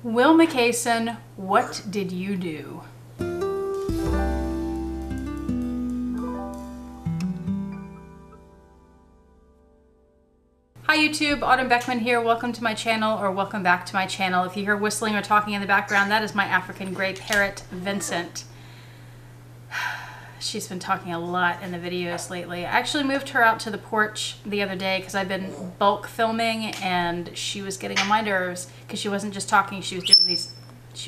Wil Mikahson, what did you do? Hi YouTube, Autumn Beckman here. Welcome to my channel, or welcome back to my channel. If you hear whistling or talking in the background, that is my African gray parrot, Vincent. She's been talking a lot in the videos lately. I actually moved her out to the porch the other day because I've been bulk filming and she was getting on my nerves because she wasn't just talking, she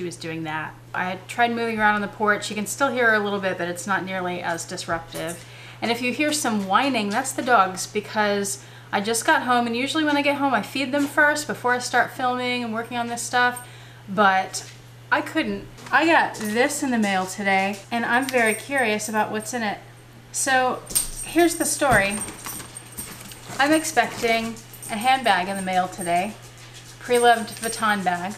was doing that. I had tried moving around on the porch. You can still hear her a little bit, but it's not nearly as disruptive. And if you hear some whining, that's the dogs, because I just got home, and usually when I get home I feed them first before I start filming and working on this stuff, but I couldn't. I got this in the mail today and I'm very curious about what's in it. So here's the story. I'm expecting a handbag in the mail today, Preloved baton bag,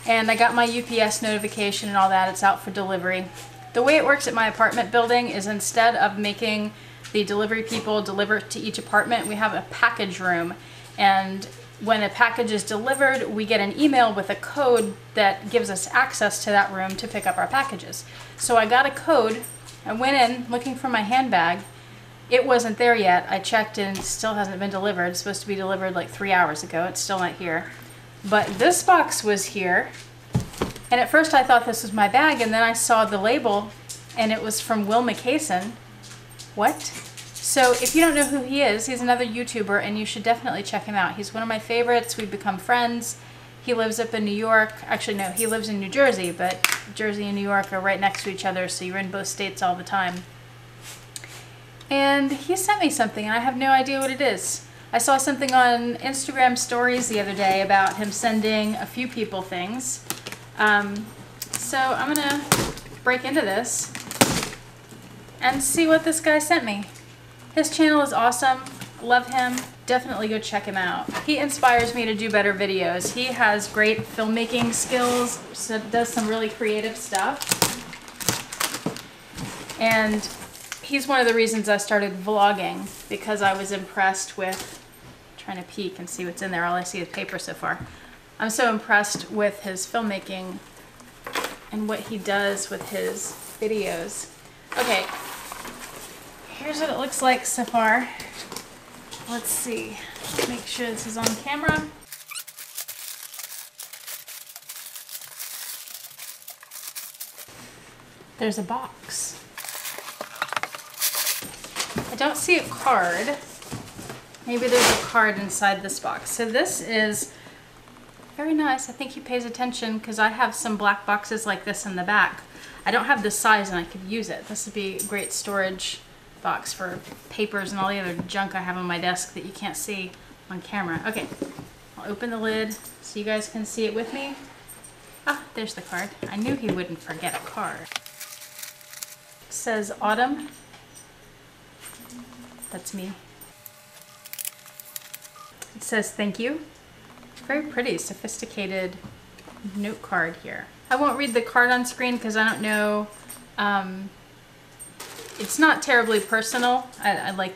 and I got my UPS notification and all that. It's out for delivery. The way it works at my apartment building is, instead of making the delivery people deliver to each apartment, we have a package room, and when a package is delivered, we get an email with a code that gives us access to that room to pick up our packages. So I got a code. I went in looking for my handbag. It wasn't there yet. I checked and it still hasn't been delivered. It's supposed to be delivered like 3 hours ago. It's still not here. But this box was here. And at first I thought this was my bag, and then I saw the label and it was from Wil Mikahson. What? So if you don't know who he is, he's another YouTuber and you should definitely check him out. He's one of my favorites. We've become friends. He lives up in New York. Actually, no, he lives in New Jersey, but Jersey and New York are right next to each other, so you're in both states all the time. And he sent me something and I have no idea what it is. I saw something on Instagram stories the other day about him sending a few people things. So I'm gonna break into this and see what this guy sent me. His channel is awesome. Love him. Definitely go check him out. He inspires me to do better videos. He has great filmmaking skills, so does some really creative stuff. And he's one of the reasons I started vlogging, because I was impressed with, trying to peek and see what's in there. All I see is paper so far. I'm so impressed with his filmmaking and what he does with his videos. Okay. Here's what it looks like so far. Let's see. Make sure this is on camera. There's a box. I don't see a card. Maybe there's a card inside this box. So this is very nice. I think he pays attention because I have some black boxes like this in the back. I don't have this size and I could use it. This would be great storage box for papers and all the other junk I have on my desk that you can't see on camera. Okay, I'll open the lid so you guys can see it with me. Ah, there's the card. I knew he wouldn't forget a card. It says Autumn. That's me. It says thank you. Very pretty, sophisticated note card here. I won't read the card on screen because I don't know. It's not terribly personal.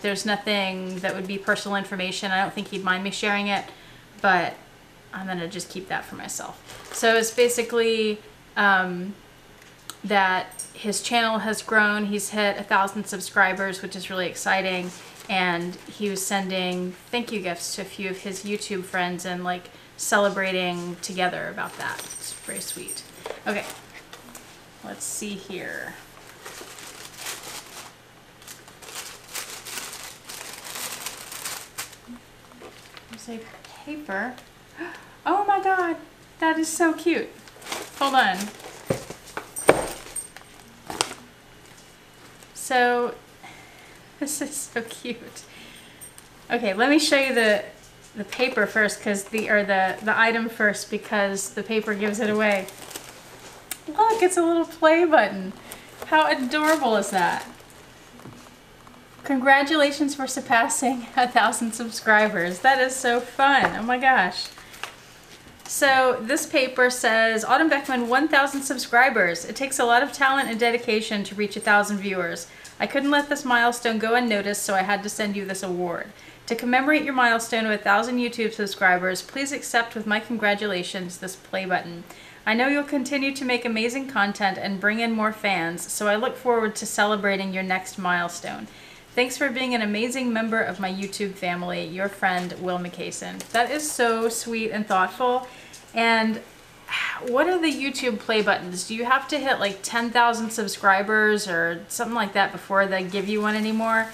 There's nothing that would be personal information. I don't think he'd mind me sharing it, but I'm gonna just keep that for myself. So it's basically that his channel has grown. He's hit 1,000 subscribers, which is really exciting. And he was sending thank you gifts to a few of his YouTube friends and like celebrating together about that. It's very sweet. Okay, let's see here. There's a paper. Oh my god, that is so cute. Hold on. So this is so cute. Okay, let me show you the paper first, because the item first, because the paper gives it away. Look, it's a little play button. How adorable is that? Congratulations for surpassing 1,000 subscribers. That is so fun. Oh my gosh. So this paper says, Autumn Beckman, 1,000 subscribers. It takes a lot of talent and dedication to reach 1,000 viewers. I couldn't let this milestone go unnoticed, so I had to send you this award. To commemorate your milestone of 1,000 YouTube subscribers, please accept with my congratulations this play button. I know you'll continue to make amazing content and bring in more fans, so I look forward to celebrating your next milestone. Thanks for being an amazing member of my YouTube family, your friend, Wil Mikahson. That is so sweet and thoughtful. And what are the YouTube play buttons? Do you have to hit like 10,000 subscribers or something like that before they give you one anymore?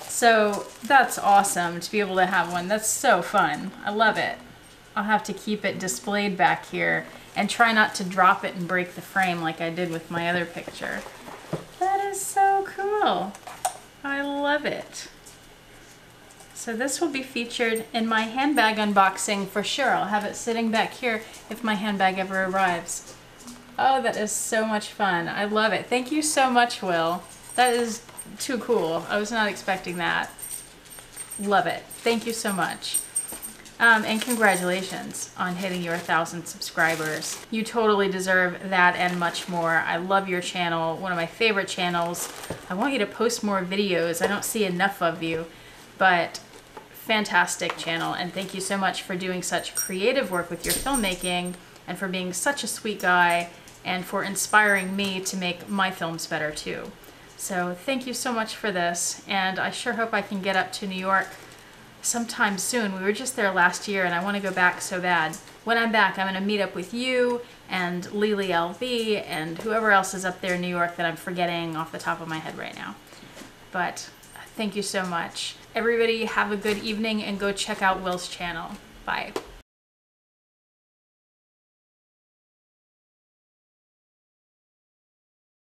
So that's awesome to be able to have one. That's so fun. I love it. I'll have to keep it displayed back here and try not to drop it and break the frame like I did with my other picture. That is so cool. I love it. So this will be featured in my handbag unboxing for sure. I'll have it sitting back here if my handbag ever arrives. Oh, that is so much fun. I love it. Thank you so much, Wil. That is too cool. I was not expecting that. Love it. Thank you so much. And congratulations on hitting your 1,000 subscribers. You totally deserve that and much more. I love your channel, one of my favorite channels. I want you to post more videos. I don't see enough of you, but fantastic channel. And thank you so much for doing such creative work with your filmmaking and for being such a sweet guy and for inspiring me to make my films better too. So thank you so much for this. And I sure hope I can get up to New York sometime soon. We were just there last year and I want to go back so bad. When I'm back, I'm going to meet up with you and Lily LV and whoever else is up there in New York that I'm forgetting off the top of my head right now. But thank you so much. Everybody have a good evening and go check out Wil's channel. Bye.